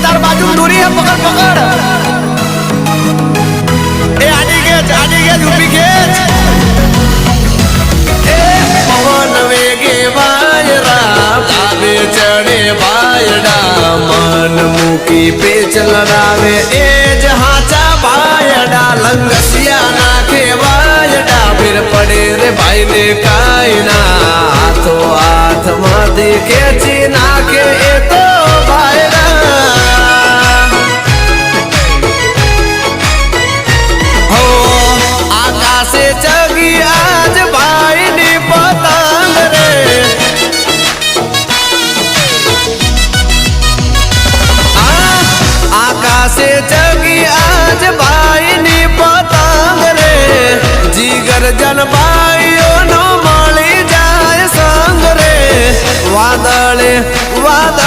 तार बाजू दूरी है पकड़ पकड़ ए आडी गेज ऊपी गेज ए पवन वेगे वायरा लावे चढ़े बायडा मन मुकी पे चलरावे ए जहाचा बायडा लंगसिया नाखे बायडा फिर पड़े रे भाई ने कायना हाथों हाथ माथे खेची नाखे ए तो बायडा हो आकाशे जगी आज भाई ने पतंग रे आकाशे जगी आज भाई ने पतंग रे जीगर जन भाइयों नो मળી જાય સંગ રે વાદળે